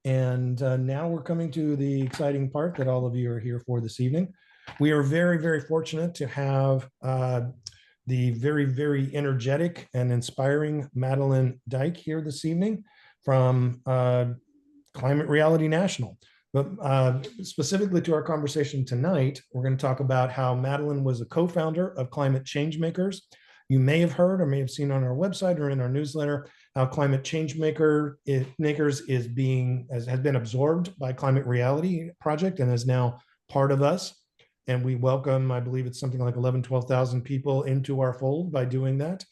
And now we're coming to the exciting part that all of you are here for this evening. We are very, very fortunate to have the very, very energetic and inspiring Madeline Dyke here this evening from Climate Reality National. But specifically to our conversation tonight, we're going to talk about how Madeline was a co-founder of Climate Changemakers. You may have heard or may have seen on our website or in our newsletter how Climate Changemakers has been absorbed by Climate Reality Project and is now part of us. And we welcome, I believe it's something like 11, 12,000 people into our fold by doing that.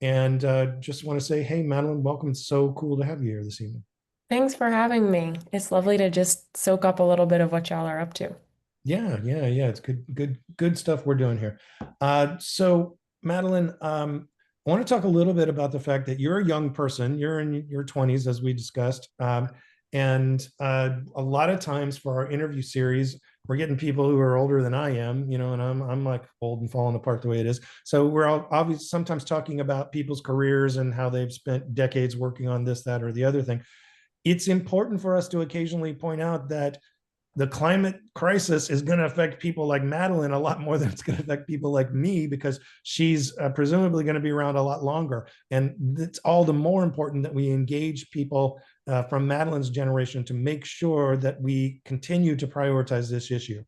And just want to say, hey, Madeline, welcome. It's so cool to have you here this evening. Thanks for having me. It's lovely to just soak up a little bit of what y'all are up to. Yeah. It's good stuff we're doing here. So Madeline, I want to talk a little bit about the fact that you're a young person. You're in your 20s, as we discussed. And a lot of times for our interview series, we're getting people who are older than I am, and I'm like old and falling apart the way it is. So we're all obviously sometimes talking about people's careers and how they've spent decades working on this, that, or the other thing. It's important for us to occasionally point out that the climate crisis is going to affect people like Madeline a lot more than it's going to affect people like me because she's presumably going to be around a lot longer. And it's all the more important that we engage people from Madeline's generation to make sure that we continue to prioritize this issue.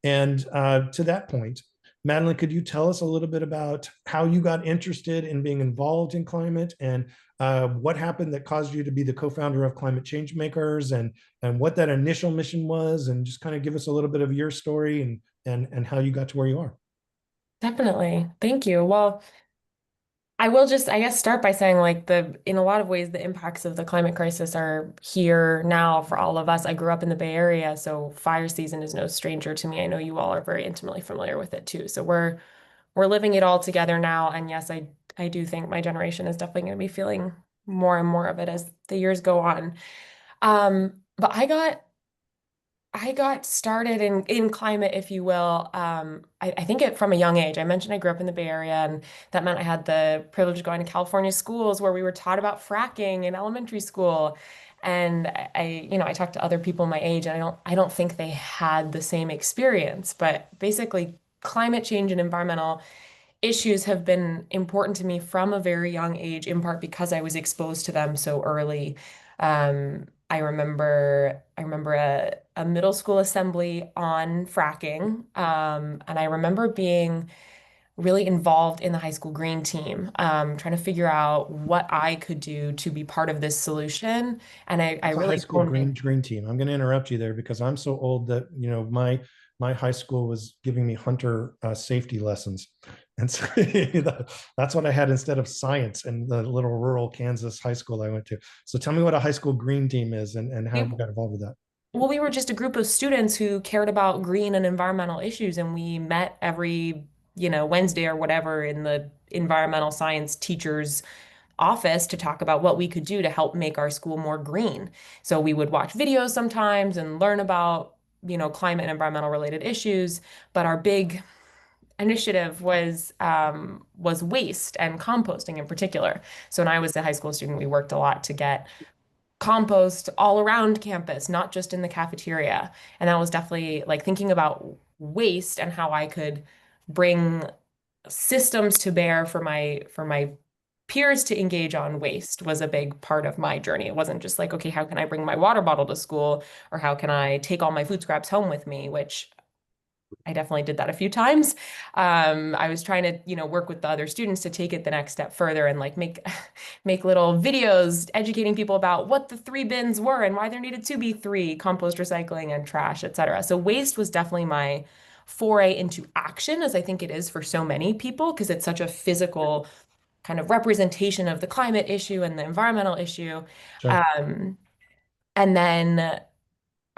And to that point, Madeline, could you tell us a little bit about how you got interested in being involved in climate and what happened that caused you to be the co-founder of Climate Changemakers and what that initial mission was, and just kind of give us a little bit of your story and how you got to where you are. Definitely. Thank you. Well, I will just, I guess, start by saying in a lot of ways, the impacts of the climate crisis are here now for all of us. I grew up in the Bay Area, so fire season is no stranger to me. I know you all are very intimately familiar with it too. So we're living it all together now. And yes, I do think my generation is definitely going to be feeling more and more of it as the years go on. But I got started in climate, if you will. I think it from a young age. I mentioned I grew up in the Bay Area, and that meant I had the privilege of going to California schools where we were taught about fracking in elementary school. And I talked to other people my age, and I don't think they had the same experience. But basically, climate change and environmental issues have been important to me from a very young age, in part because I was exposed to them so early. I remember a middle school assembly on fracking, and I remember being really involved in the high school green team, trying to figure out what I could do to be part of this solution. And I It's a high really school honed in. green team. I'm going to interrupt you there because I'm so old that my high school was giving me hunter safety lessons, and so that's what I had instead of science in the little rural Kansas high school I went to. So tell me what a high school green team is and how We, you got involved with that. well, we were just a group of students who cared about green and environmental issues, and we met every, Wednesday or whatever in the environmental science teachers office to talk about what we could do to help make our school more green. So we would watch videos sometimes and learn about, climate and environmental related issues. But our big initiative was waste and composting in particular. So when I was a high school student, we worked a lot to get compost all around campus, not just in the cafeteria. And that was definitely like thinking about waste and how I could bring systems to bear for my peers to engage on waste was a big part of my journey. It wasn't just like, okay, how can I bring my water bottle to school or how can I take all my food scraps home with me, which I definitely did that a few times. I was trying to, work with the other students to take it the next step further and like make make little videos educating people about what the three bins were and why there needed to be three: compost, recycling, and trash, etc. So waste was definitely my foray into action, as I think it is for so many people, because it's such a physical kind of representation of the climate issue and the environmental issue. Sure. Um, and then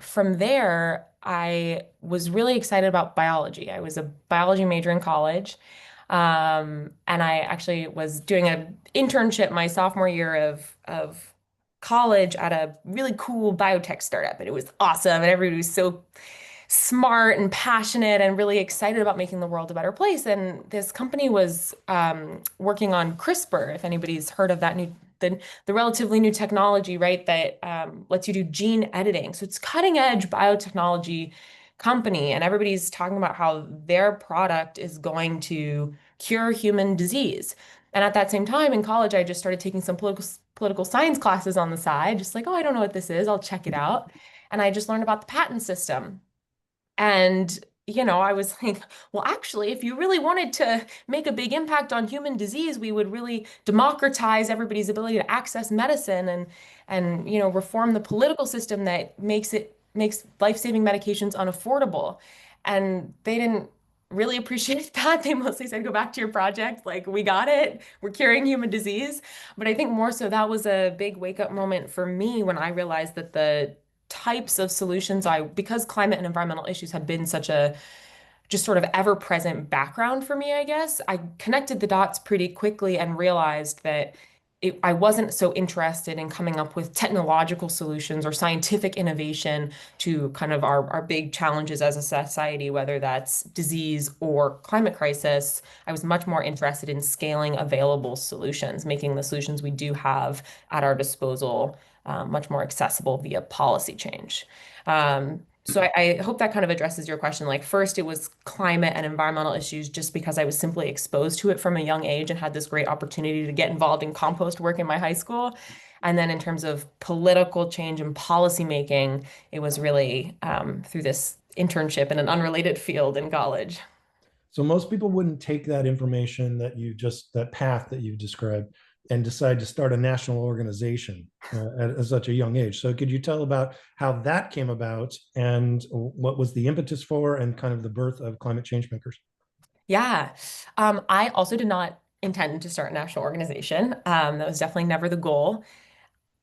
from there, I was really excited about biology. I was a biology major in college. And I actually was doing an internship my sophomore year of college at a really cool biotech startup. And it was awesome. And everybody was smart and passionate and really excited about making the world a better place. And this company was working on CRISPR, if anybody's heard of that the relatively new technology, right, that lets you do gene editing. So it's cutting edge biotechnology company, and everybody's talking about how their product is going to cure human disease. And at that same time in college, I just started taking some political science classes on the side, just like, oh, I don't know what this is. I'll check it out. And I just learned about the patent system. And, I was like, well, actually, if you really wanted to make a big impact on human disease, we would really democratize everybody's ability to access medicine and reform the political system that makes life-saving medications unaffordable. And they didn't really appreciate that. They mostly said, go back to your project. Like, we got it. We're curing human disease. But I think more so that was a big wake-up moment for me when I realized that the types of solutions because climate and environmental issues had been such a just sort of ever-present background for me, I guess, I connected the dots pretty quickly and realized that I wasn't so interested in coming up with technological solutions or scientific innovation to kind of our big challenges as a society, whether that's disease or climate crisis. I was much more interested in scaling available solutions, making the solutions we do have at our disposal much more accessible via policy change. So I hope that kind of addresses your question. Like first, it was climate and environmental issues just because I was simply exposed to it from a young age and had this great opportunity to get involved in compost work in my high school. And then in terms of political change and policy making, it was really through this internship in an unrelated field in college. So most people wouldn't take that information that path that you've described and decide to start a national organization at such a young age. So could you tell about how that came about and what was the impetus for and kind of the birth of Climate Changemakers? Yeah. I also did not intend to start a national organization. That was definitely never the goal.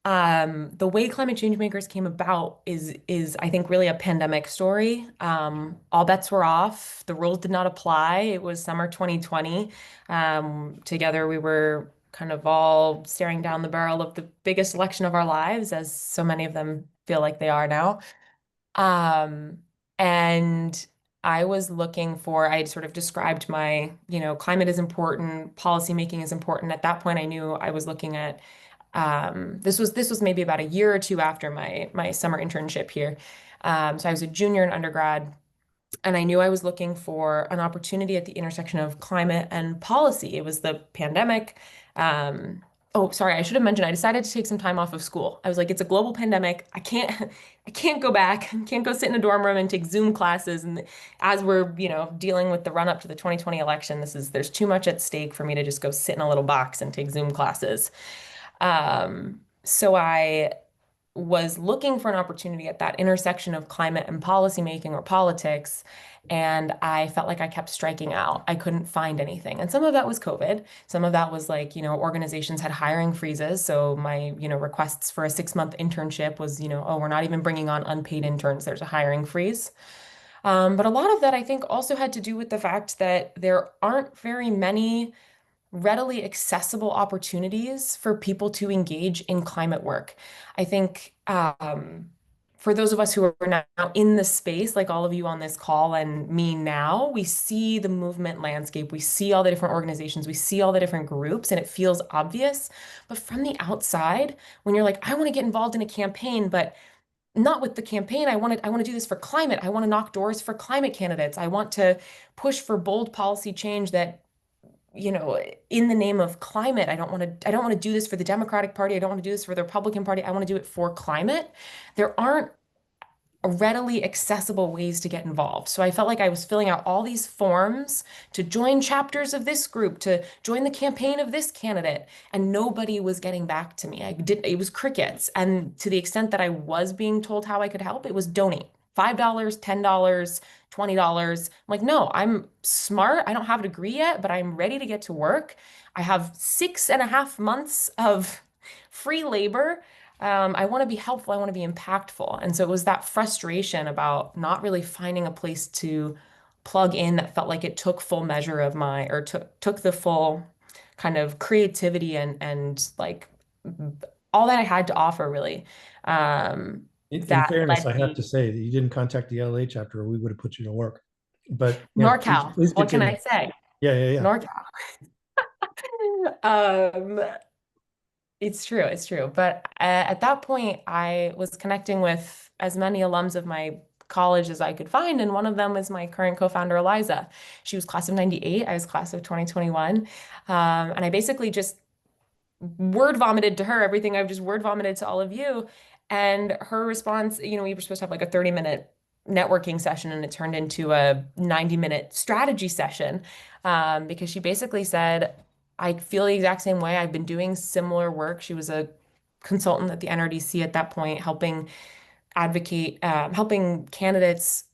The way Climate Changemakers came about is I think really a pandemic story. All bets were off. The rules did not apply. It was summer 2020. Together we were kind of all staring down the barrel of the biggest election of our lives, as so many of them feel like they are now. Um, and I was looking for, I had sort of described climate is important, policy making is important. At that point, I knew I was looking at this was maybe about a year or two after my summer internship here. So I was a junior in undergrad, and I knew I was looking for an opportunity at the intersection of climate and policy. It was the pandemic. Oh, sorry, I should have mentioned I decided to take some time off of school. I was like, it's a global pandemic. I can't go back. I can't go sit in a dorm room and take Zoom classes. And as we're, dealing with the run up to the 2020 election, there's too much at stake for me to just go sit in a little box and take Zoom classes. So I was looking for an opportunity at that intersection of climate and policymaking or politics, and I felt like I kept striking out. I couldn't find anything. And some of that was COVID. Some of that was like, organizations had hiring freezes. So my, requests for a 6-month internship was, oh, we're not even bringing on unpaid interns. There's a hiring freeze. But a lot of that I think also had to do with the fact that there aren't very many readily accessible opportunities for people to engage in climate work. I think for those of us who are now in the space, like all of you on this call and me now, we see the movement landscape, we see all the different organizations, we see all the different groups, and it feels obvious. But from the outside, when you're like, I want to get involved in a campaign, but not with the campaign. I want to do this for climate. I want to knock doors for climate candidates. I want to push for bold policy change that in the name of climate. I don't want to do this for the Democratic Party. I don't want to do this for the Republican Party. I want to do it for climate. There aren't readily accessible ways to get involved. So I felt like I was filling out all these forms to join chapters of this group, to join the campaign of this candidate, and nobody was getting back to me. It was crickets. And to the extent that I was being told how I could help, it was donate. $5, $10, $20. I'm like, no, I'm smart. I don't have a degree yet, but I'm ready to get to work. I have 6.5 months of free labor. I want to be helpful. I want to be impactful. And so it was that frustration about not really finding a place to plug in that felt like it took full measure of or took the full kind of creativity and like all that I had to offer really. In that fairness, led I have to me say that you didn't contact the LA chapter, or we would have put you to work. But yeah, NorCal. please What can continue. I say? Yeah, yeah, yeah. NorCal. Um, it's true, it's true. But at that point, I was connecting with as many alums of my college as I could find, and one of them was my current co-founder, Eliza. She was class of 98, I was class of 2021. And I basically just word vomited to her everything I've just word vomited to all of you. And her response, we were supposed to have like a 30-minute networking session, and it turned into a 90-minute strategy session, because she basically said, I feel the exact same way. I've been doing similar work. She was a consultant at the NRDC at that point, helping advocate, helping candidates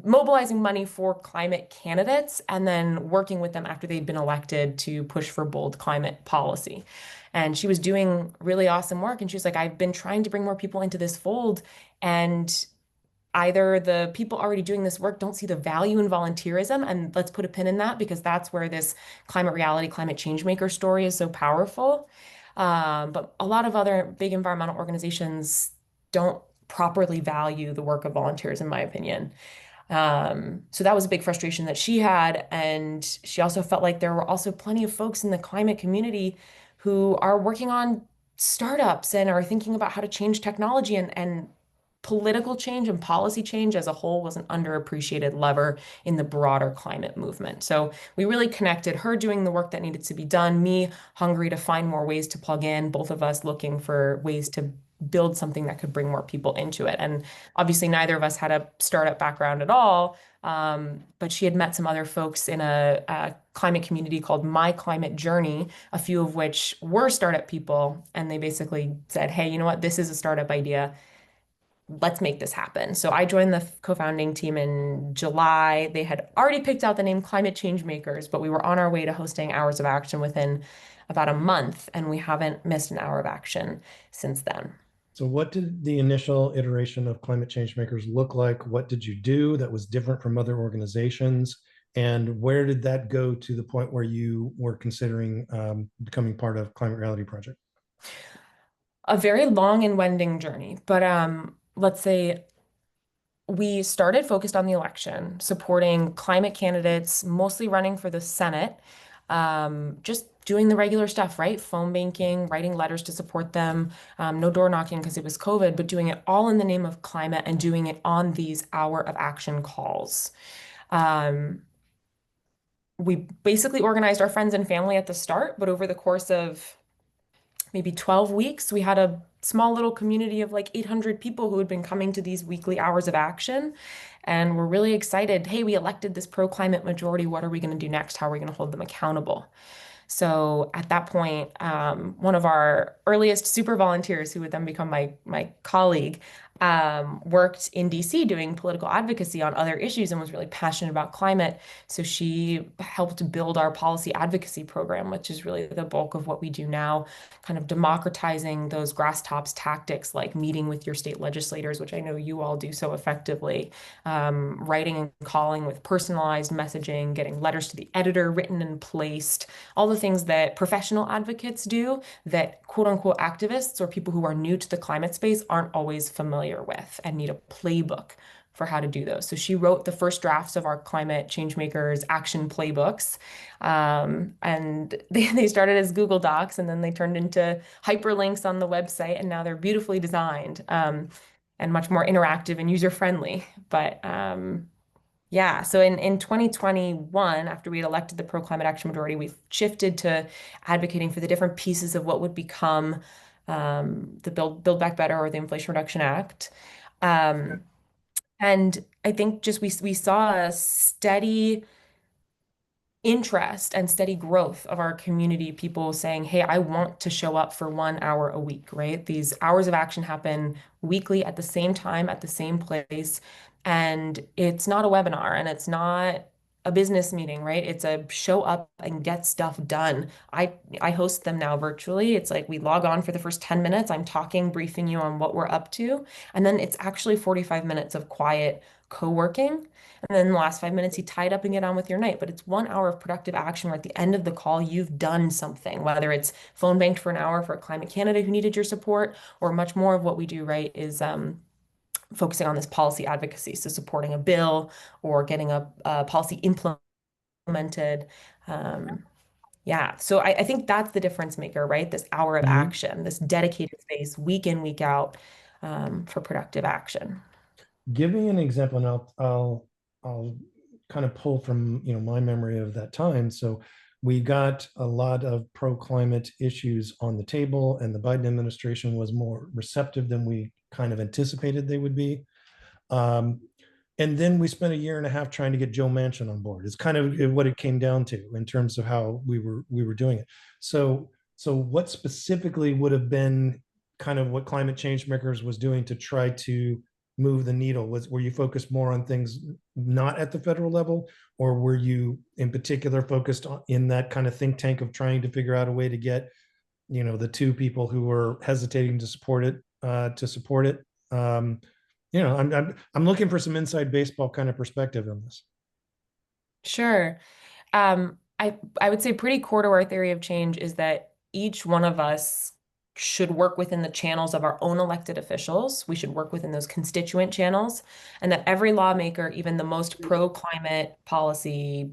mobilizing money for climate candidates and then working with them after they'd been elected to push for bold climate policy. And she was doing really awesome work. And she was like, I've been trying to bring more people into this fold. And either the people already doing this work don't see the value in volunteerism, and let's put a pin in that because that's where this climate reality, climate change maker story is so powerful. But a lot of other big environmental organizations don't properly value the work of volunteers, in my opinion. So that was a big frustration that she had. And she also felt like there were also plenty of folks in the climate community who are working on startups and are thinking about how to change technology, and political change and policy change as a whole was an underappreciated lever in the broader climate movement. So we really connected, her doing the work that needed to be done, me hungry to find more ways to plug in, both of us looking for ways to build something that could bring more people into it. And obviously, neither of us had a startup background at all. But she had met some other folks in a climate community called My Climate Journey, a few of which were startup people. And they basically said, hey, you know what? This is a startup idea. Let's make this happen. So I joined the co-founding team in July. They had already picked out the name Climate Changemakers, but we were on our way to hosting hours of action within about a month, and we haven't missed an hour of action since then. So, what did the initial iteration of Climate Changemakers look like? What did you do that was different from other organizations? And where did that go to the point where you were considering becoming part of Climate Reality Project? A very long and wending journey, but let's say we started focused on the election, supporting climate candidates, mostly running for the Senate, just doing the regular stuff, right? Phone banking, writing letters to support them, no door knocking because it was COVID, but doing it all in the name of climate and doing it on these hour of action calls. Um, we basically organized our friends and family at the start, but over the course of maybe 12 weeks, we had a small little community of like 800 people who had been coming to these weekly hours of action. And we're really excited. Hey, we elected this pro-climate majority. What are we going to do next? How are we going to hold them accountable? So at that point, one of our earliest super volunteers, who would then become my colleague, worked in DC doing political advocacy on other issues and was really passionate about climate. So she helped build our policy advocacy program, which is really the bulk of what we do now, kind of democratizing those grass tops tactics like meeting with your state legislators, which I know you all do so effectively, writing and calling with personalized messaging, getting letters to the editor written and placed, all the things that professional advocates do that quote unquote activists or people who are new to the climate space aren't always familiar with and need a playbook for how to do those. So she wrote the first drafts of our Climate Changemakers action playbooks. And they started as Google Docs, and then they turned into hyperlinks on the website, and now they're beautifully designed, and much more interactive and user friendly. But yeah, so in 2021, after we had elected the pro climate action majority, we shifted to advocating for the different pieces of what would become the Build Back Better or the Inflation Reduction Act. Um, and I think just we saw a steady interest and steady growth of our community, people saying, hey, I want to show up for 1 hour a week, right? These hours of action happen weekly at the same time, at the same place. And it's not a webinar and it's not a business meeting, right? It's a show up and get stuff done. I host them now virtually. It's like we log on for the first 10 minutes. I'm talking, briefing you on what we're up to. And then it's actually 45 minutes of quiet co-working. And then the last 5 minutes, you tie it up and get on with your night. But it's 1 hour of productive action where at the end of the call, you've done something, whether it's phone banked for an hour for a climate candidate who needed your support, or much more of what we do, right, is focusing on this policy advocacy. So supporting a bill or getting a policy implemented. Um, yeah, so I think that's the difference maker, right? This hour of Mhm. action, this dedicated space, week in, week out, for productive action. Give me an example, and I'll kind of pull from my memory of that time. So we got a lot of pro-climate issues on the table, and the Biden administration was more receptive than we kind of anticipated they would be. Um, and then we spent a year and a half trying to get Joe Manchin on board. It's kind of what it came down to in terms of how we were doing it. So what specifically would have been kind of what Climate Changemakers was doing to try to move the needle? Were you focused more on things not at the federal level, or were you in particular focused on in that kind of think tank of trying to figure out a way to get the two people who were hesitating to support it? I'm looking for some inside baseball kind of perspective on this. Sure. I would say pretty core to our theory of change is that each one of us should work within the channels of our own elected officials. We should work within those constituent channels, and that every lawmaker, even the most pro-climate policy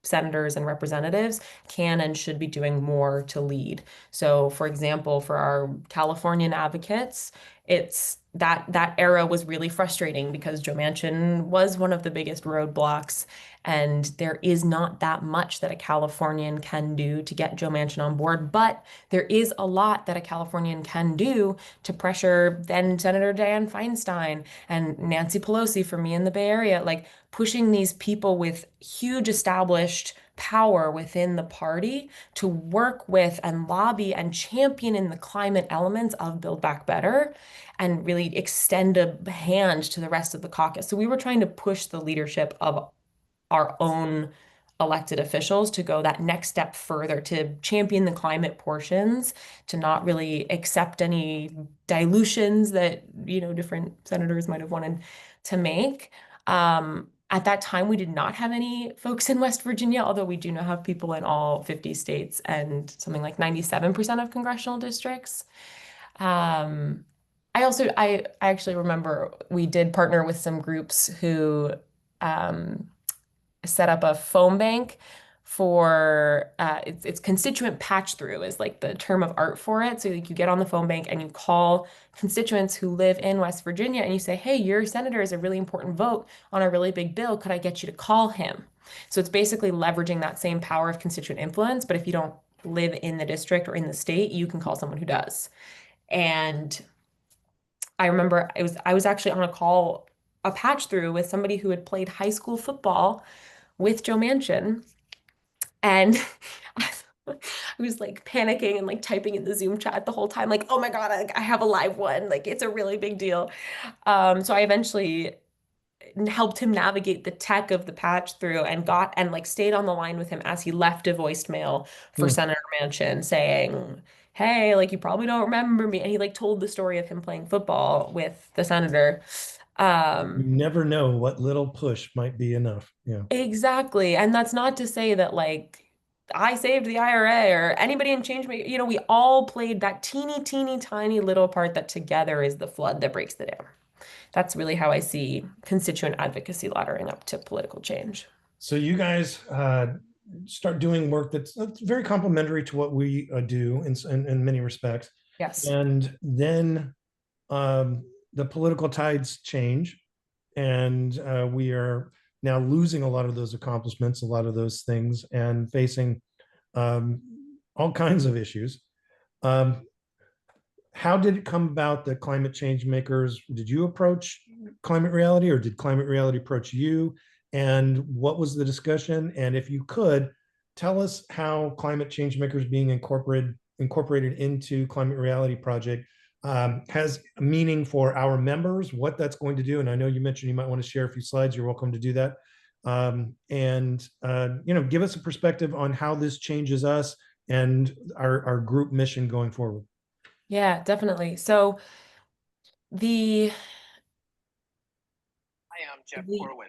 senators and representatives, can and should be doing more to lead. So, for example, for our Californian advocates, it's that era was really frustrating because Joe Manchin was one of the biggest roadblocks, and there is not that much that a Californian can do to get Joe Manchin on board, but there is a lot that a Californian can do to pressure then Senator Dianne Feinstein and Nancy Pelosi for me in the Bay Area, like pushing these people with huge established power within the party to work with and lobby and champion in the climate elements of Build Back Better and really extend a hand to the rest of the caucus. So we were trying to push the leadership of our own elected officials to go that next step further, to champion the climate portions, to not really accept any dilutions that, different senators might have wanted to make. At that time, we did not have any folks in West Virginia, although we do now have people in all 50 states and something like 97% of congressional districts. Um, I actually remember we did partner with some groups who um, set up a phone bank for it's constituent patch through is like the term of art for it. So like you get on the phone bank and you call constituents who live in West Virginia and you say, hey, your senator is a really important vote on a really big bill. Could I get you to call him? So it's basically leveraging that same power of constituent influence, but if you don't live in the district or in the state, you can call someone who does. And I remember I was actually on a patch through with somebody who had played high school football with Joe Manchin. And I was like panicking and like typing in the Zoom chat the whole time, like, oh my God, I have a live one. Like it's a really big deal. So I eventually helped him navigate the tech of the patch through and got and like stayed on the line with him as he left a voicemail for Hmm. Senator Manchin saying, hey, like you probably don't remember me. And he like told the story of him playing football with the senator. You Um, never know what little push might be enough. Yeah. Exactly. And that's not to say that like I saved the IRA or anybody in Change we all played that teeny, teeny, tiny little part that together is the flood that breaks the dam. That's really how I see constituent advocacy laddering up to political change. So you guys start doing work that's very complementary to what we do in many respects. Yes. And then the political tides change, and we are now losing a lot of those accomplishments, a lot of those things, and facing um, all kinds of issues. Um, how did it come about that Climate Change Makers, did you approach climate reality, or did climate reality approach you? And what was the discussion? And if you could tell us how Climate Change Makers being incorporated into Climate Reality Project has meaning for our members, what that's going to do. And I know you mentioned you might want to share a few slides. You're welcome to do that. and give us a perspective on how this changes us and our group mission going forward. Yeah, definitely. So the I am Jeff the Corwin.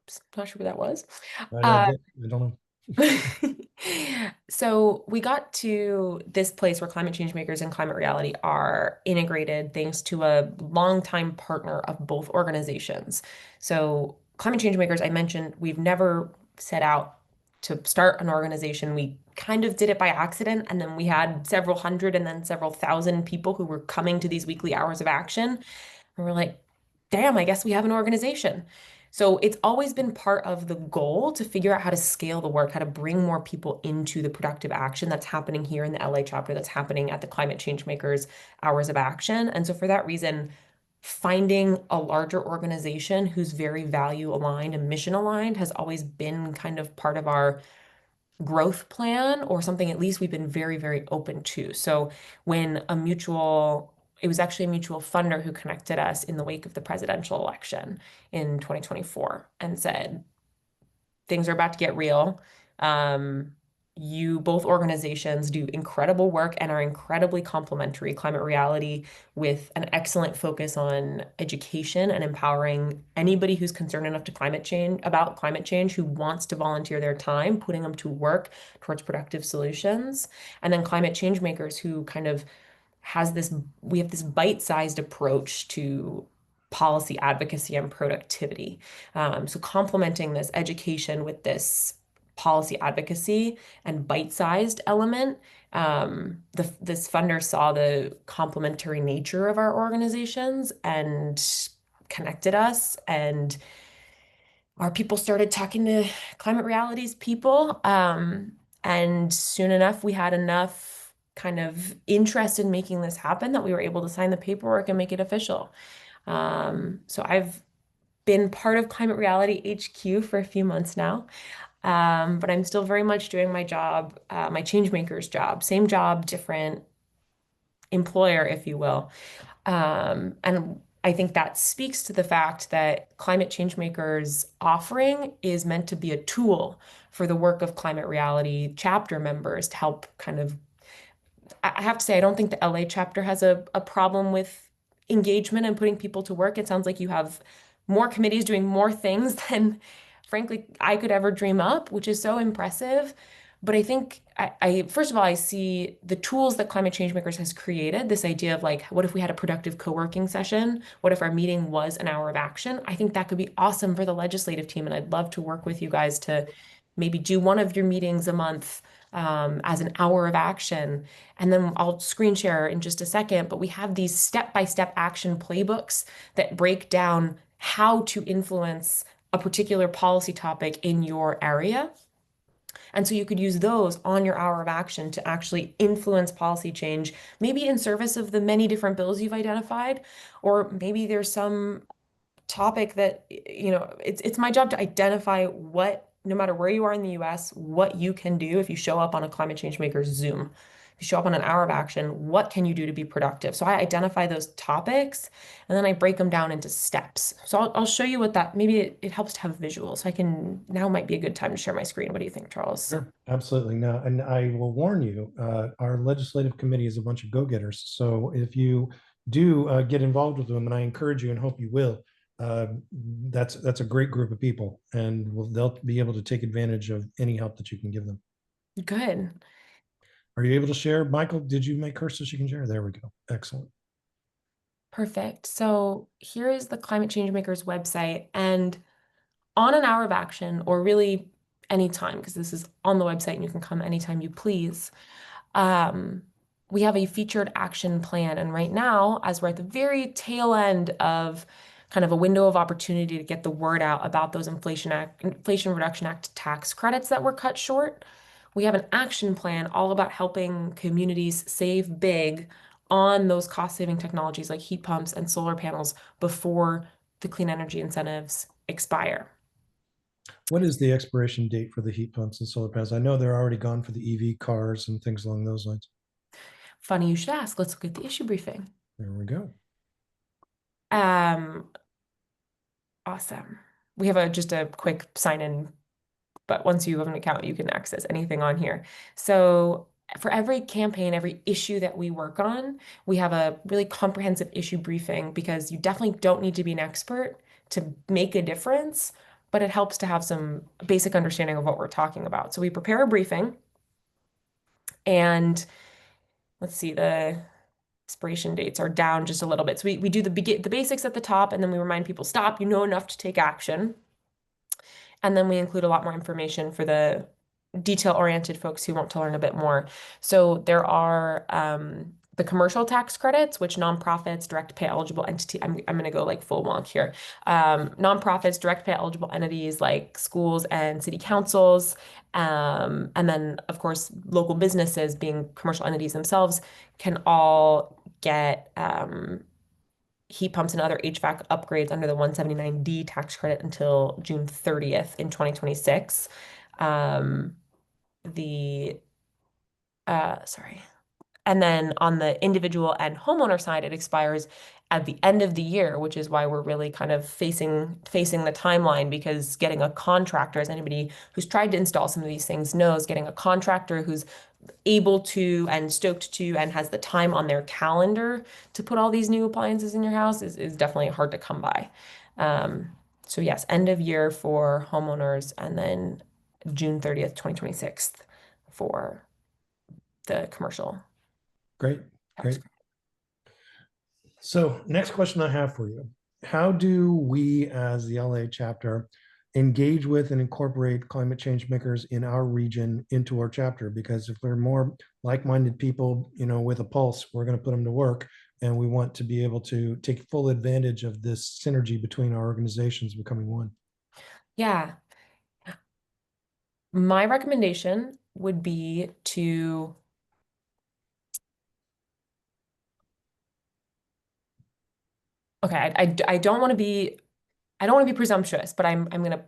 oops, not sure what that was. I don't know. So we got to this place where Climate Changemakers and Climate Reality are integrated thanks to a longtime partner of both organizations. So Climate Changemakers, I mentioned, we've never set out to start an organization. We kind of did it by accident, and then we had several hundred and then several thousand people who were coming to these weekly hours of action. And we're like, damn, I guess we have an organization. So it's always been part of the goal to figure out how to scale the work, how to bring more people into the productive action that's happening here in the LA chapter, that's happening at the Climate Changemakers Hours of Action. And so for that reason, finding a larger organization who's very value aligned and mission aligned has always been kind of part of our growth plan, or something at least we've been very, very open to. So when it was actually a mutual funder who connected us in the wake of the presidential election in 2024 and said, things are about to get real. Um, you both organizations do incredible work and are incredibly complementary. Climate Reality with an excellent focus on education and empowering anybody who's concerned enough to about climate change, who wants to volunteer their time, putting them to work towards productive solutions. And then Climate Changemakers, who kind of we have this bite-sized approach to policy advocacy and productivity. So complementing this education with this policy advocacy and bite-sized element, this funder saw the complementary nature of our organizations and connected us, and our people started talking to Climate Reality's people. And soon enough, we had enough kind of interest in making this happen that we were able to sign the paperwork and make it official. So I've been part of Climate Reality HQ for a few months now, but I'm still very much doing my job, my Changemaker's job, same job, different employer, if you will. And I think that speaks to the fact that Climate Changemakers offering is meant to be a tool for the work of Climate Reality chapter members to help kind of, I have to say, I don't think the LA chapter has a problem with engagement and putting people to work. It sounds like you have more committees doing more things than, frankly, I could ever dream up, which is so impressive. But I think first of all, I see the tools that Climate Changemakers has created, this idea of like, what if we had a productive co-working session? What if our meeting was an hour of action? I think that could be awesome for the legislative team. And I'd love to work with you guys to maybe do one of your meetings a month as an hour of action. And then I'll screen share in just a second, but we have these step-by-step action playbooks that break down how to influence a particular policy topic in your area. And so you could use those on your hour of action to actually influence policy change, maybe in service of the many different bills you've identified, or maybe there's some topic that, it's my job to identify what, no matter where you are in the US, what you can do if you show up on a Climate Change Makers Zoom. If you show up on an hour of action, what can you do to be productive? So I identify those topics and then I break them down into steps. So I'll show you what that, maybe it helps to have visuals. So now might be a good time to share my screen. What do you think, Charles? Sure, absolutely. No, and I will warn you, our legislative committee is a bunch of go-getters. So if you do get involved with them, and I encourage you and hope you will, uh, that's a great group of people, and they'll be able to take advantage of any help that you can give them. Good. Are you able to share, Michael? Did you make her so she can share? There we go. Excellent. Perfect. So here is the Climate Change Makers website, and on an hour of action, or really anytime, because this is on the website and you can come anytime you please, um, we have a featured action plan. And right now, as we're at the very tail end of kind of a window of opportunity to get the word out about those Inflation Reduction Act tax credits that were cut short, we have an action plan all about helping communities save big on those cost-saving technologies like heat pumps and solar panels before the clean energy incentives expire. What is the expiration date for the heat pumps and solar panels? I know they're already gone for the EV cars and things along those lines. Funny you should ask. Let's look at the issue briefing. There we go. Um, Awesome. We have just a quick sign in, but once you have an account, you can access anything on here. So for every campaign, every issue that we work on, we have a really comprehensive issue briefing because you definitely don't need to be an expert to make a difference, but it helps to have some basic understanding of what we're talking about. So we prepare a briefing and let's see, the expiration dates are down just a little bit. So we do the basics at the top and then we remind people, stop, you know enough to take action. And then we include a lot more information for the detail-oriented folks who want to learn a bit more. So there are the commercial tax credits, which nonprofits, direct pay eligible entity. I'm going to go like full wonk here. Nonprofits, direct pay eligible entities like schools and city councils, and then of course local businesses, being commercial entities themselves, can all get heat pumps and other HVAC upgrades under the 179D tax credit until June 30th in 2026. Um, the sorry. And then on the individual and homeowner side, it expires at the end of the year, which is why we're really kind of facing the timeline because getting a contractor, as anybody who's tried to install some of these things knows, getting a contractor who's able to and stoked to and has the time on their calendar to put all these new appliances in your house is definitely hard to come by. Um, so yes, end of year for homeowners and then June 30th, 2026 for the commercial Great, tax great. credit. So next question I have for you. How do we as the LA chapter engage with and incorporate climate change makers in our region into our chapter? Because if we're more like-minded people, with a pulse, we're going to put them to work. And we want to be able to take full advantage of this synergy between our organizations becoming one. Yeah, my recommendation would be to, okay, I don't want to be, I don't want to be presumptuous, but I'm gonna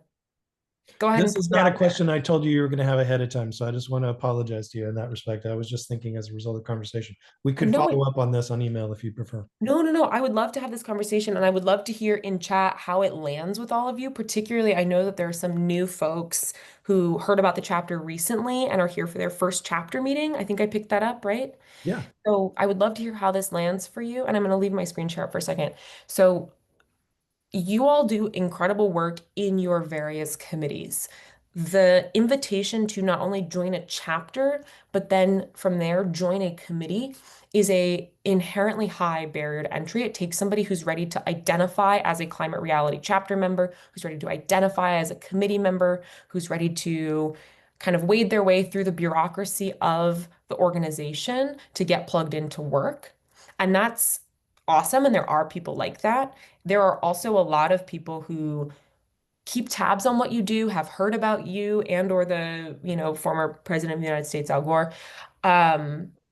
go ahead and This put is it not a out there. question I told you were going to have ahead of time. So I just want to apologize to you in that respect. I was just thinking as a result of the conversation. We could No, follow up on this on email if you prefer. no. I would love to have this conversation and I would love to hear in chat how it lands with all of you. Particularly, I know that there are some new folks who heard about the chapter recently and are here for their first chapter meeting. I think I picked that up, right? Yeah. So I would love to hear how this lands for you. And I'm going to leave my screen share up for a second. So you all do incredible work in your various committees. The invitation to not only join a chapter, but then from there join a committee is a inherently high barrier to entry. It takes somebody who's ready to identify as a climate reality chapter member, who's ready to identify as a committee member, who's ready to kind of wade their way through the bureaucracy of the organization to get plugged into work. And that's awesome. And there are people like that. There are also a lot of people who keep tabs on what you do, have heard about you and or the former president of the United States, Al Gore,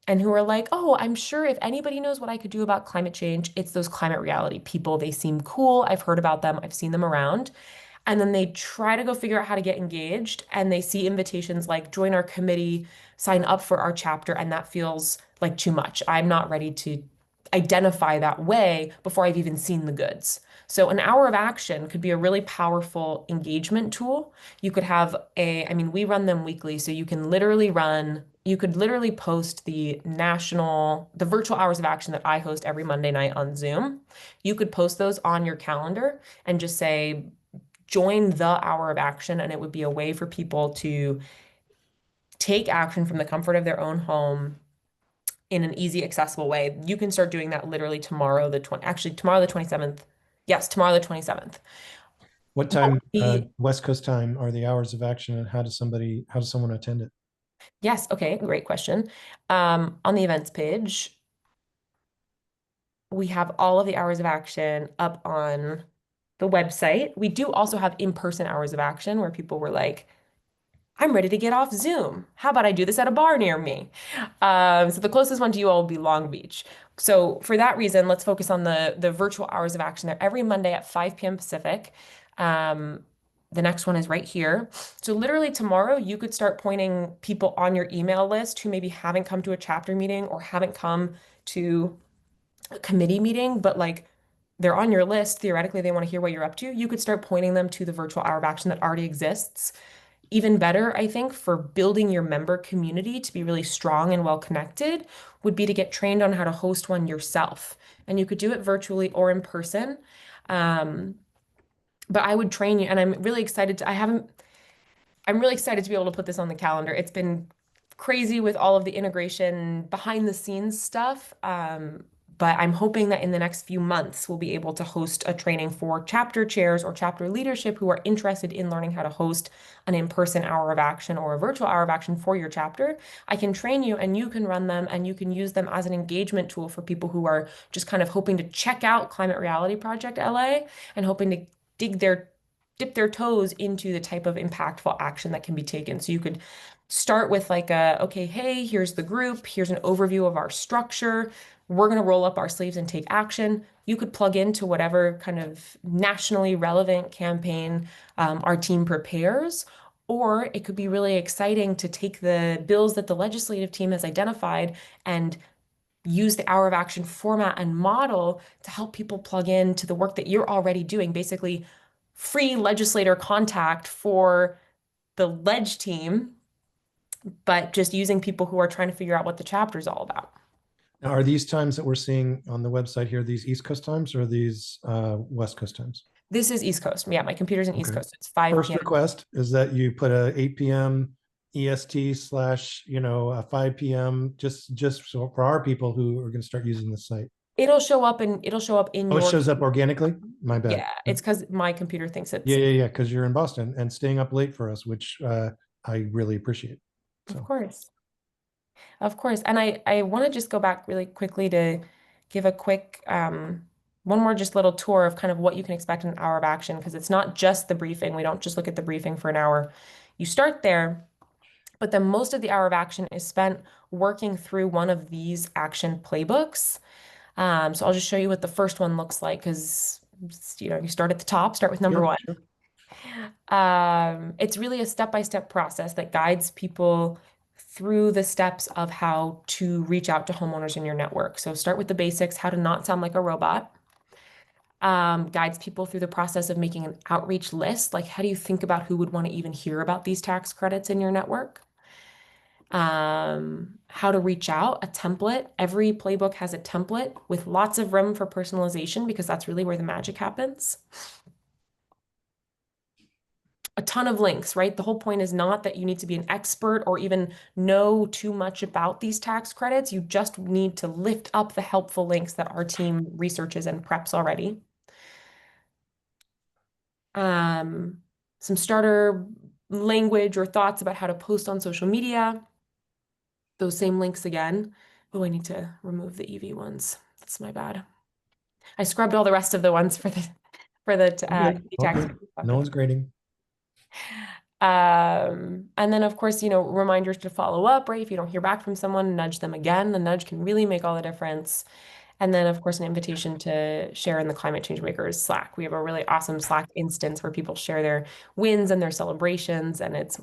and who are like, oh, I'm sure if anybody knows what I could do about climate change, it's those climate reality people. They seem cool. I've heard about them. I've seen them around. And then they try to go figure out how to get engaged and they see invitations like join our committee, sign up for our chapter, and that feels like too much. I'm not ready to identify that way before I've even seen the goods. So an hour of action could be a really powerful engagement tool. You could have I mean, we run them weekly, so you could literally post the virtual hours of action that I host every Monday night on Zoom. You could post those on your calendar and just say, join the hour of action, and it would be a way for people to take action from the comfort of their own home in an easy, accessible way. You can start doing that literally tomorrow, tomorrow the 27th. Yes, tomorrow the 27th. What What time, would be, West Coast time, are the hours of action, and how does someone attend it? yes, okay, great question. On the events page, we have all of the hours of action up on the website. We do also have in-person hours of action where people were like, I'm ready to get off Zoom. How about I do this at a bar near me? So the closest one to you all will be Long Beach. So for that reason, let's focus on the virtual hours of action there every Monday at 5 p.m. Pacific. Um, the next one is right here. So literally tomorrow, you could start pointing people on your email list who maybe haven't come to a chapter meeting or haven't come to a committee meeting, but like they're on your list. Theoretically, they want to hear what you're up to. You could start pointing them to the virtual hour of action that already exists. Even better, I think, for building your member community to be really strong and well connected would be to get trained on how to host one yourself. And you could do it virtually or in person. Um, but I would train you, and I'm really excited to, I haven't I'm really excited to be able to put this on the calendar. It's been crazy with all of the integration behind the scenes stuff. But I'm hoping that in the next few months, we'll be able to host a training for chapter chairs or chapter leadership who are interested in learning how to host an in-person hour of action or a virtual hour of action for your chapter. I can train you and you can run them and you can use them as an engagement tool for people who are just kind of hoping to check out Climate Reality Project LA and hoping to dig their dip their toes into the type of impactful action that can be taken. So you could start with like okay, hey, here's the group, here's an overview of our structure. We're going to roll up our sleeves and take action. You could plug into whatever kind of nationally relevant campaign our team prepares. Or it could be really exciting to take the bills that the legislative team has identified and use the hour of action format and model to help people plug into the work that you're already doing. Basically, free legislator contact for the ledge team, but just using people who are trying to figure out what the chapter is all about. Now, are these times that we're seeing on the website here, these East Coast times or these West Coast times? This is East Coast. Yeah, my computer's in East Okay. Coast. It's 5 First p.m. request is that you put a 8 p.m. EST slash, a 5 p.m. just so for our people who are going to start using the site. It'll show up in Oh, it your shows up organically? My bad. yeah, it's because my computer thinks Yeah, it's yeah, yeah. Because you're in Boston and staying up late for us, which I really appreciate. of So, course. Of course. And I want to just go back really quickly to give a quick one more just little tour of kind of what you can expect in an hour of action, because it's not just the briefing. We don't just look at the briefing for an hour. You start there, but then most of the hour of action is spent working through one of these action playbooks. So I'll just show you what the first one looks like because you start at the top, start with number sure, one. sure. It's really a step-by-step process that guides people through the steps of how to reach out to homeowners in your network. So start with the basics, how to not sound like a robot. Guides people through the process of making an outreach list, like how do you think about who would want to even hear about these tax credits in your network? How to reach out, a template. Every playbook has a template with lots of room for personalization because that's really where the magic happens. A ton of links, right? The whole point is not that you need to be an expert or even know too much about these tax credits. You just need to lift up the helpful links that our team researches and preps already. Um, some starter language or thoughts about how to post on social media. Those same links again. Oh, I need to remove the EV ones. That's my bad. I scrubbed all the rest of the ones for the All good. EV All tax. good. No one's grading. And then of course, reminders to follow up, right? If you don't hear back from someone, nudge them again. The nudge can really make all the difference. And then of course, an invitation to share in the Climate Changemakers Slack. We have a really awesome Slack instance where people share their wins and their celebrations, and it's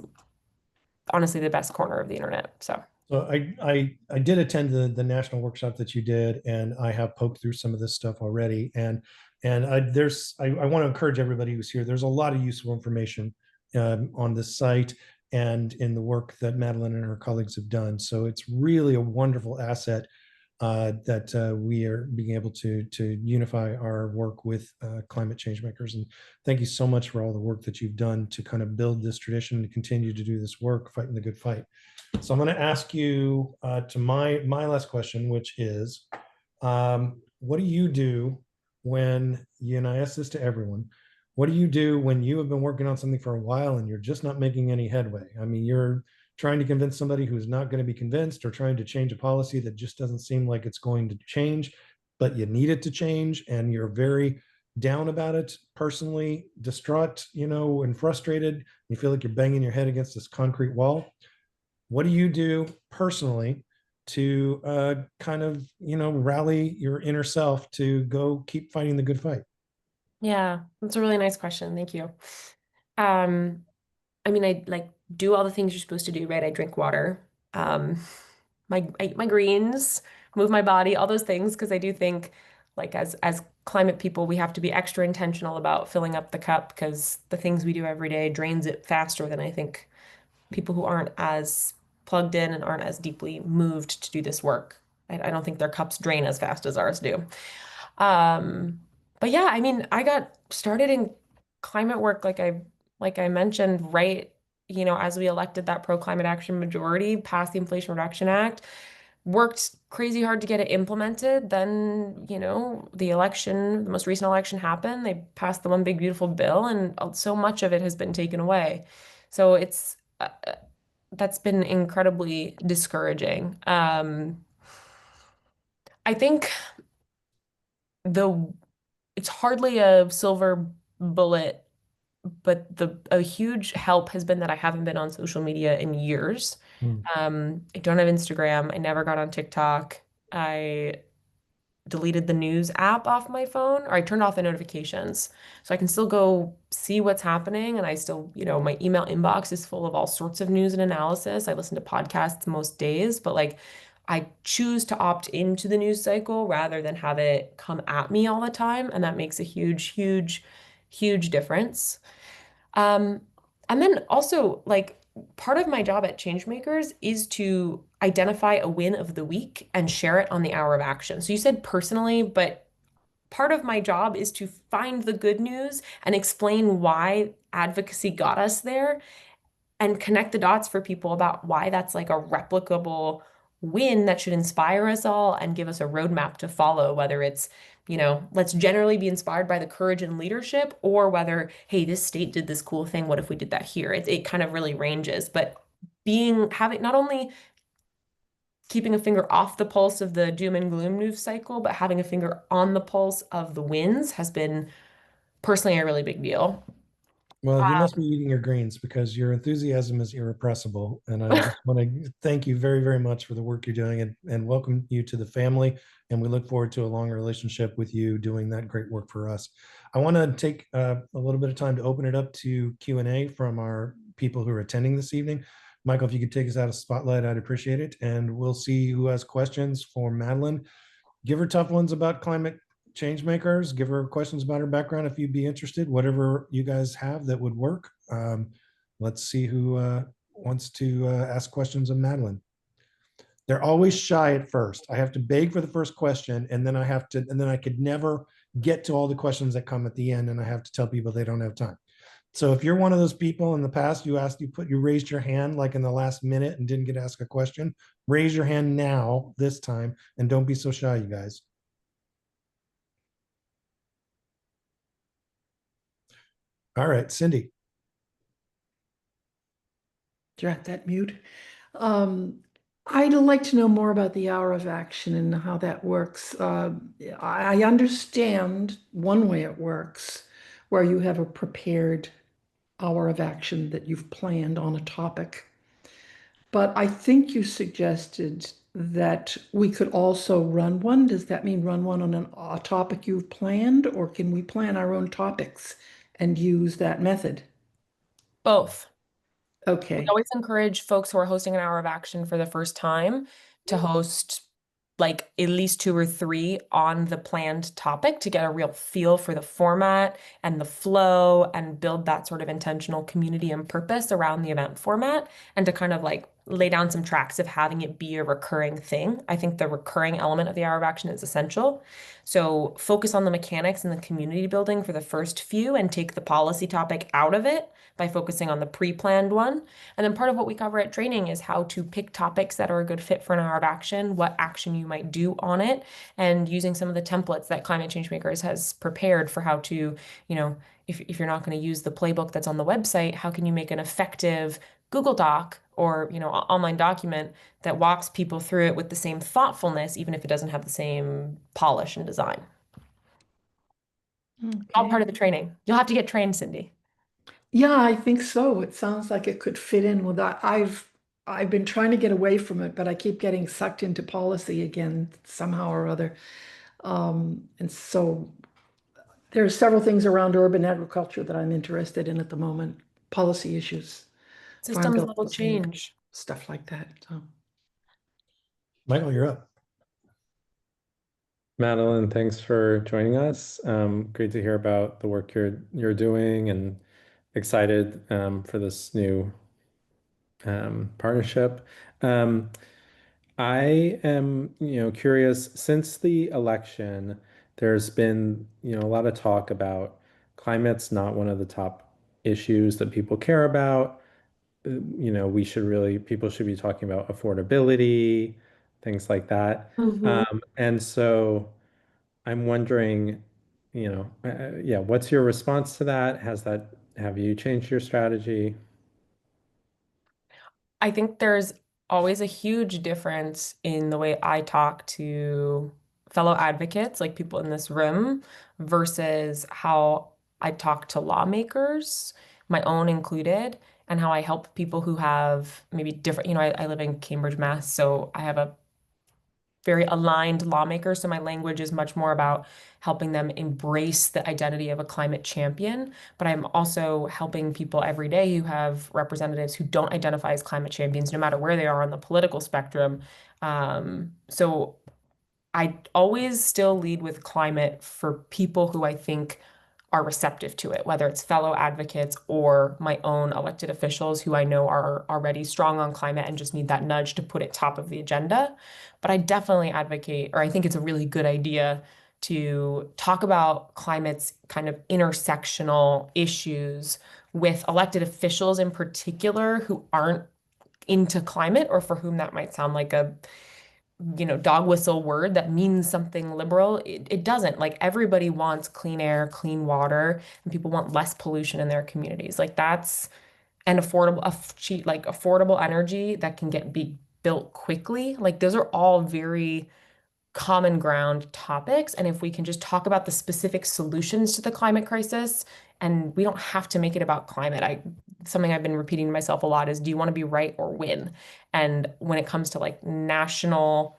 honestly the best corner of the internet. So So I did attend the national workshop that you did, and I have poked through some of this stuff already. And I want to encourage everybody who's here. There's a lot of useful information on the site and in the work that Madeline and her colleagues have done. So it's really a wonderful asset that we are being able to unify our work with climate change makers. And thank you so much for all the work that you've done to kind of build this tradition, to continue to do this work, fighting the good fight. So I'm going to ask you to my last question, which is, what do you do when you, and I ask this to everyone, what do you do when you have been working on something for a while and you're just not making any headway? I mean, you're trying to convince somebody who's not going to be convinced, or trying to change a policy that just doesn't seem like it's going to change, but you need it to change, and you're very down about it, personally distraught, and frustrated. You feel like you're banging your head against this concrete wall. What do you do personally to kind of rally your inner self to go keep fighting the good fight? yeah, that's a really nice question. Thank you. Um, I mean, I like do all the things you're supposed to do, right? I drink water, I eat my greens, move my body, all those things, because I do think Like as climate people, we have to be extra intentional about filling up the cup because the things we do every day drains it faster than I think people who aren't as plugged in and aren't as deeply moved to do this work. I don't think their cups drain as fast as ours do. Um, but yeah, I mean, I got started in climate work like I mentioned, right, as we elected that pro-climate action majority, passed the Inflation Reduction Act, worked crazy hard to get it implemented. Then, the most recent election happened. They passed the one big beautiful bill, and so much of it has been taken away. So that's been incredibly discouraging. I think the it's hardly a silver bullet, but a huge help has been that I haven't been on social media in years. Hmm. I don't have Instagram. I never got on TikTok. I deleted the news app off my phone, or I turned off the notifications. So I can still go see what's happening. And I still, my email inbox is full of all sorts of news and analysis. I listen to podcasts most days, but like I choose to opt into the news cycle rather than have it come at me all the time. And that makes a huge, huge, huge difference. Um, and then also, like, part of my job at Changemakers is to identify a win of the week and share it on the hour of action. So you said personally, but part of my job is to find the good news and explain why advocacy got us there and connect the dots for people about why that's like a replicable win that should inspire us all and give us a roadmap to follow, whether it's, let's generally be inspired by the courage and leadership, or whether, hey, this state did this cool thing. What if we did that here? It kind of really ranges. But having not only keeping a finger off the pulse of the doom and gloom news cycle, but having a finger on the pulse of the wins has been personally a really big deal. Well, you must be eating your greens because your enthusiasm is irrepressible. And I just want to thank you very, very much for the work you're doing and welcome you to the family. And we look forward to a long relationship with you doing that great work for us. I want to take a little bit of time to open it up to Q&A from our people who are attending this evening. Michael, if you could take us out of spotlight, I'd appreciate it. And we'll see who has questions for Madeline. Give her tough ones about climate change makers. Give her questions about her background if you'd be interested. Whatever you guys have that would work. Let's see who wants to ask questions of Madeline. They're always shy at first. I have to beg for the first question, and then I could never get to all the questions that come at the end, and I have to tell people they don't have time. So if you're one of those people in the past, you raised your hand like in the last minute and didn't get to ask a question, raise your hand now this time, and don't be so shy, you guys. All right, Cindy. You're at that mute. Um, I'd like to know more about the hour of action and how that works. I understand one way it works, where you have a prepared hour of action that you've planned on a topic. But I think you suggested that we could also run one. Does that mean run one on a topic you've planned, or can we plan our own topics and use that method? Both. We Okay. always encourage folks who are hosting an hour of action for the first time to host like at least two or three on the planned topic to get a real feel for the format and the flow and build that sort of intentional community and purpose around the event format, and to kind of like lay down some tracks of having it be a recurring thing. I think the recurring element of the hour of action is essential. So focus on the mechanics and the community building for the first few and take the policy topic out of it by focusing on the pre-planned one. And then part of what we cover at training is how to pick topics that are a good fit for an hour of action, what action you might do on it, and using some of the templates that Climate Changemakers has prepared for how to, if you're not going to use the playbook that's on the website, how can you make an effective Google Doc or, online document that walks people through it with the same thoughtfulness, even if it doesn't have the same polish and design. All part Okay. of the training. You'll have to get trained, Cindy. Yeah, I think so. It sounds like it could fit in with that. I've been trying to get away from it, but I keep getting sucked into policy again somehow or other. And so there's several things around urban agriculture that I'm interested in at the moment. Policy issues, farm Systems bill level housing, change. stuff like that. So Michael, you're up. Madeline, thanks for joining us. Great to hear about the work you're doing, and excited for this new partnership. Um, I am, curious. Since the election, there's been, a lot of talk about climate's not one of the top issues that people care about. People should be talking about affordability, things like that. Mhm. And so I'm wondering, yeah, what's your response to that? Have you changed your strategy? I think there's always a huge difference in the way I talk to fellow advocates, like people in this room, versus how I talk to lawmakers, my own included, and how I help people who have maybe different, I live in Cambridge, Mass, so I have a very aligned lawmakers. So my language is much more about helping them embrace the identity of a climate champion. But I'm also helping people every day who have representatives who don't identify as climate champions, no matter where they are on the political spectrum. So I always still lead with climate for people who I think are receptive to it, whether it's fellow advocates or my own elected officials who I know are already strong on climate and just need that nudge to put it top of the agenda. But I definitely advocate, or I think it's a really good idea to talk about climate's kind of intersectional issues with elected officials in particular who aren't into climate or for whom that might sound like a dog whistle word that means something liberal. It doesn't. Like everybody wants clean air, clean water, and people want less pollution in their communities. Like that's an affordable, cheap, like affordable energy that can be built quickly. Like those are all very common ground topics. And if we can just talk about the specific solutions to the climate crisis, and we don't have to make it about climate. Something I've been repeating to myself a lot is, do you want to be right or win? And when it comes to like national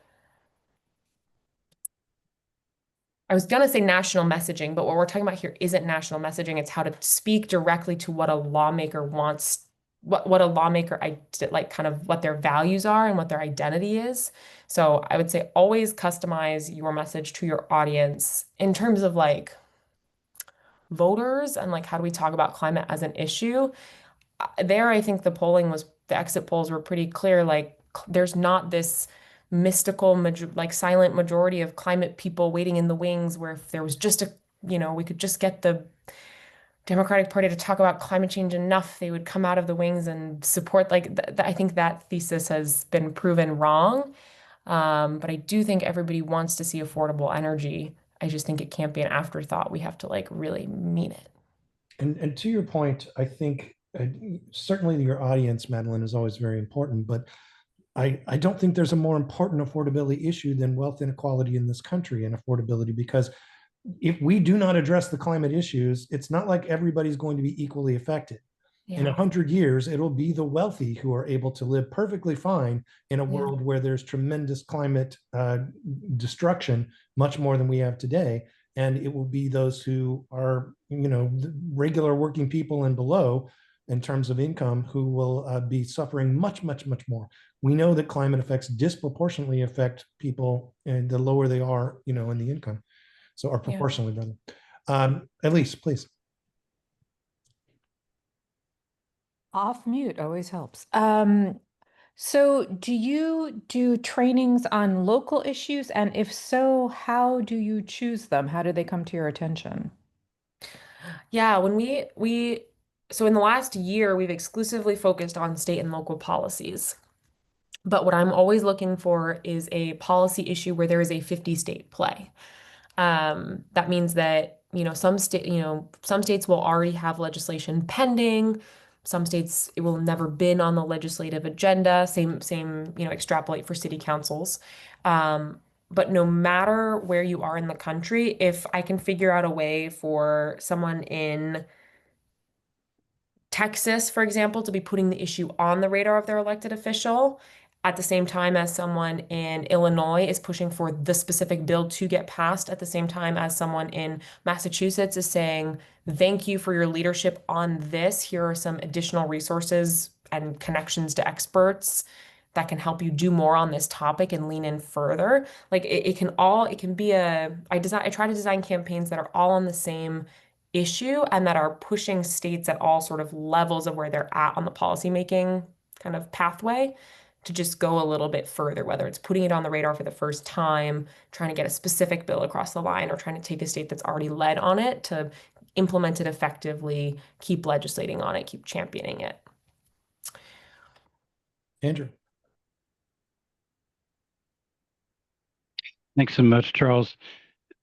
I was gonna say national messaging, but what we're talking about here isn't national messaging. It's how to speak directly to what a lawmaker wants, what a lawmaker like kind of what their values are and what their identity is. So I would say always customize your message to your audience in terms of like voters and like how do we talk about climate as an issue. There, I think the exit polls were pretty clear. Like, there's not this mystical, like silent majority of climate people waiting in the wings, where if there was just we could just get the Democratic Party to talk about climate change enough, they would come out of the wings and support. Like, I think that thesis has been proven wrong. But I do think everybody wants to see affordable energy. I just think it can't be an afterthought. We have to like really mean it. And to your point, I think certainly your audience, Madeline, is always very important, but I don't think there's a more important affordability issue than wealth inequality in this country and affordability, because if we do not address the climate issues, it's not like everybody's going to be equally affected. In Yeah. 100 years, it'll be the wealthy who are able to live perfectly fine in a Yeah. world where there's tremendous climate destruction, much more than we have today. And it will be those who are, regular working people and below in terms of income who will be suffering much, much, much more. We know that climate effects disproportionately affect people, and the lower they are, in the income. So, or Yeah. proportionally rather. Elise, please. Off mute always helps. So do you do trainings on local issues? And if so, how do you choose them? How do they come to your attention? Yeah, when so in the last year, we've exclusively focused on state and local policies. But what I'm always looking for is a policy issue where there is a 50 state play. That means that, some states will already have legislation pending. Some states it will never been on the legislative agenda. Same, extrapolate for city councils. But no matter where you are in the country, if I can figure out a way for someone in Texas, for example, to be putting the issue on the radar of their elected official at the same time as someone in Illinois is pushing for the specific bill to get passed, at the same time as someone in Massachusetts is saying, thank you for your leadership on this. Here are some additional resources and connections to experts. that can help you do more on this topic and lean in further. Like it can be I try to design campaigns that are all on the same issue and that are pushing states at all sort of levels of where they're at on the policymaking kind of pathway to just go a little bit further, whether it's putting it on the radar for the first time, trying to get a specific bill across the line, or trying to take a state that's already led on it to implement it effectively, keep legislating on it, keep championing it. Andrew. Thanks so much, Charles.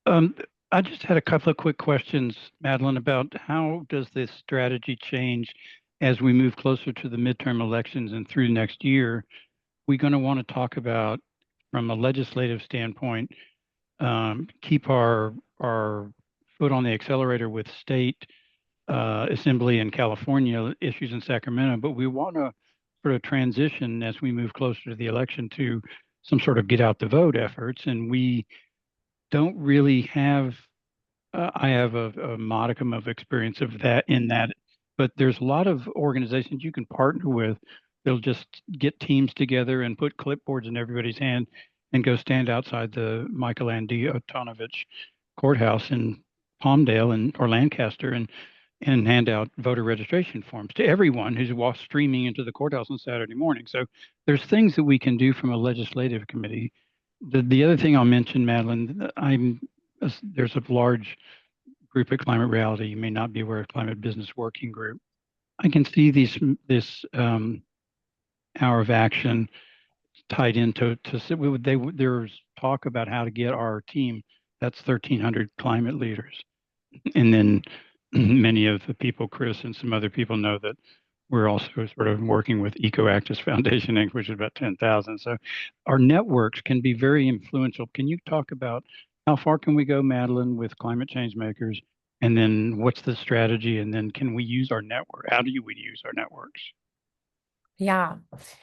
I just had a couple of quick questions, Madeline, about how does this strategy change as we move closer to the midterm elections and through next year? We're going to want to talk about, from a legislative standpoint, keep our foot on the accelerator with state assembly in California issues in Sacramento, but we want to sort of transition as we move closer to the election to some sort of get out the vote efforts. And we don't really have, I have a modicum of experience of that but there's a lot of organizations you can partner with. They'll just get teams together and put clipboards in everybody's hand and go stand outside the Michael Andy Otonovich courthouse in Palmdale or Lancaster and hand out voter registration forms to everyone who's streaming into the courthouse on Saturday morning. So there's things that we can do from a legislative committee. The other thing I'll mention, Madeline, there's a large group at Climate Reality. You may not be aware of Climate Business Working Group. I can see this hour of action tied into there's talk about how to get our team, that's 1,300 climate leaders. And then many of the people, Chris and some other people, know that we're also sort of working with EcoActist Foundation Inc., which is about 10,000. So our networks can be very influential. Can you talk about how far can we go, Madeline, with Climate Changemakers? And then what's the strategy? And then can we use our network? How do we use our networks? Yeah.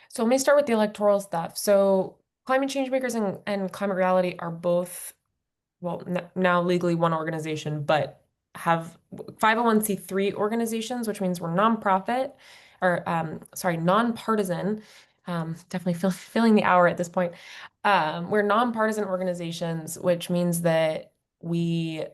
So let me start with the electoral stuff. So Climate Changemakers and Climate Reality are both, well, now legally one organization, but have 501c3 organizations, which means we're nonprofit, or nonpartisan. Definitely filling the hour at this point. We're nonpartisan organizations, which means that we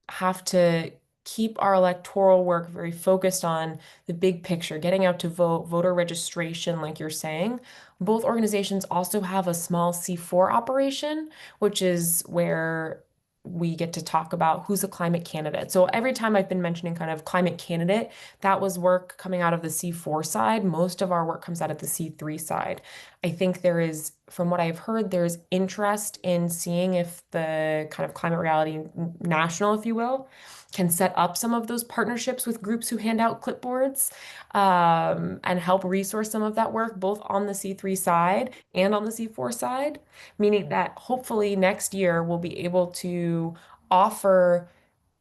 have to keep our electoral work very focused on the big picture, getting out to vote, voter registration, like you're saying. Both organizations also have a small C4 operation, which is where we get to talk about who's a climate candidate. So every time I've been mentioning kind of climate candidate, that was work coming out of the C4 side. Most of our work comes out of the C3 side. I think there is, from what I've heard, there's interest in seeing if the kind of Climate Reality National, if you will, can set up some of those partnerships with groups who hand out clipboards and help resource some of that work, both on the C3 side and on the C4 side, meaning that hopefully next year we'll be able to offer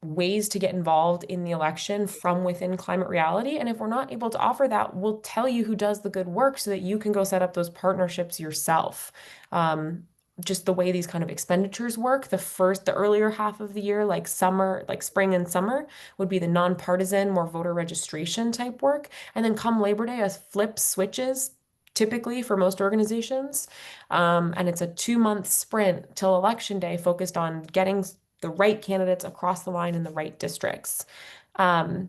ways to get involved in the election from within Climate Reality. And if we're not able to offer that, we'll tell you who does the good work so that you can go set up those partnerships yourself. Just the way these kind of expenditures work, the earlier half of the year, like summer, like spring and summer, would be the nonpartisan, more voter registration type work. And then come Labor Day, a flip switches typically for most organizations. And it's a 2-month sprint till Election Day focused on getting the right candidates across the line in the right districts. So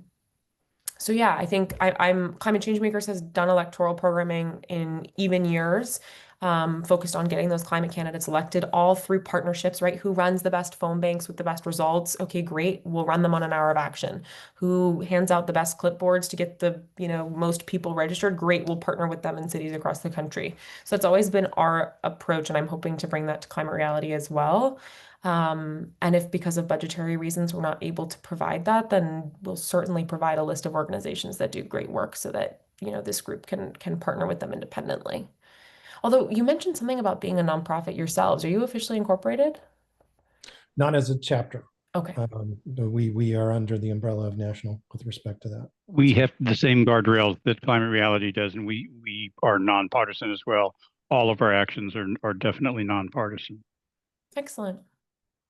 yeah, I think Climate Changemakers has done electoral programming in even years, focused on getting those climate candidates elected, all through partnerships, right? Who runs the best phone banks with the best results? Okay, great. We'll run them on an hour of action. Who hands out the best clipboards to get the, most people registered? Great. We'll partner with them in cities across the country. So it's always been our approach, and I'm hoping to bring that to Climate Reality as well. And if because of budgetary reasons we're not able to provide that, then we'll certainly provide a list of organizations that do great work so that, this group can partner with them independently. Although you mentioned something about being a nonprofit yourselves. Are you officially incorporated? Not as a chapter. Okay. We are under the umbrella of national with respect to that. We have the same guardrails that Climate Reality does, and we are nonpartisan as well. All of our actions are definitely nonpartisan. Excellent.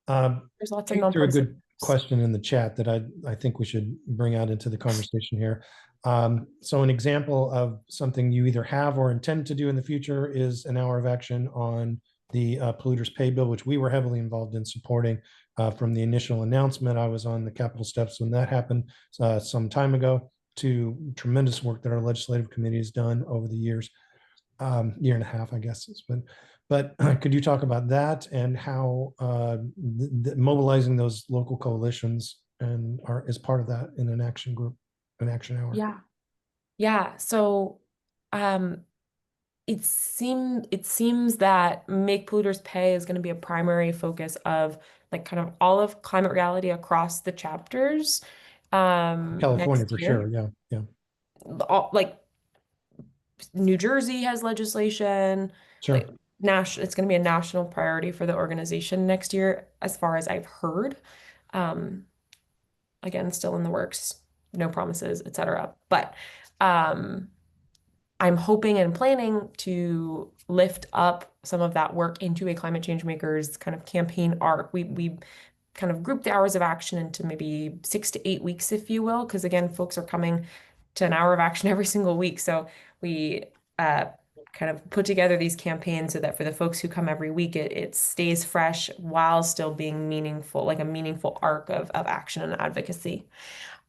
There's lots of nonpartisan. A good question in the chat that I think we should bring out into the conversation here. So an example of something you either have or intend to do in the future is an hour of action on the polluters pay bill, which we were heavily involved in supporting from the initial announcement. I was on the Capitol steps when that happened some time ago, to tremendous work that our legislative committee has done over the years, year and a half, I guess it's been. But could you talk about that and how mobilizing those local coalitions and is part of that in an action group, an action hour? Yeah. So it seems that Make Polluters Pay is going to be a primary focus of like kind of all of climate reality across the chapters. California next for year. sure. Yeah. Like New Jersey has legislation. Sure. Like it's going to be a national priority for the organization next year, as far as I've heard. Again, still in the works, no promises, etc. But I'm hoping and planning to lift up some of that work into a Climate Changemakers kind of campaign arc. We kind of group the hours of action into maybe 6 to 8 weeks, if you will, because again, folks are coming to an hour of action every single week. So we kind of put together these campaigns so that for the folks who come every week, it stays fresh while still being meaningful, like a meaningful arc of action and advocacy.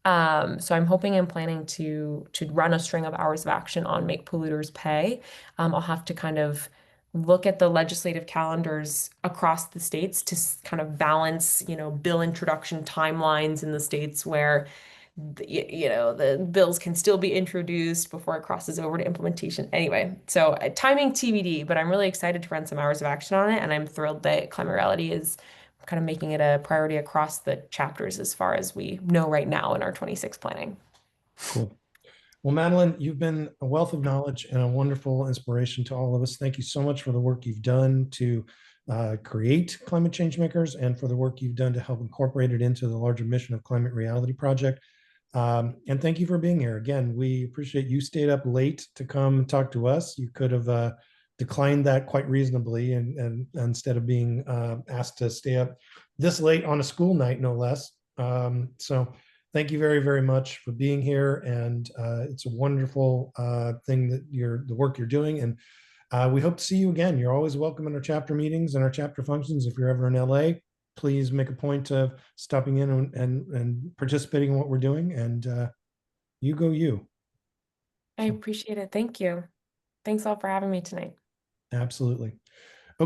So I'm hoping and planning to run a string of hours of action on Make Polluters Pay. I'll have to kind of look at the legislative calendars across the states to kind of balance, bill introduction timelines in the states where, the bills can still be introduced before it crosses over to implementation. Anyway, so timing TBD, but I'm really excited to run some hours of action on it, and I'm thrilled that Climate Reality is kind of making it a priority across the chapters as far as we know right now in our 26 planning. Cool. Well, Madeline, you've been a wealth of knowledge and a wonderful inspiration to all of us. Thank you so much for the work you've done to create Climate Changemakers, and for the work you've done to help incorporate it into the larger mission of Climate Reality Project. And thank you for being here. Again, we appreciate you stayed up late to come and talk to us. You could have declined that quite reasonably, and instead of being asked to stay up this late on a school night, no less. So thank you very, very much for being here. And it's a wonderful thing that the work you're doing. And we hope to see you again. You're always welcome in our chapter meetings and our chapter functions. If you're ever in LA, please make a point of stopping in and participating in what we're doing. And you go you. I appreciate it. Thank you. Thanks all for having me tonight. Absolutely.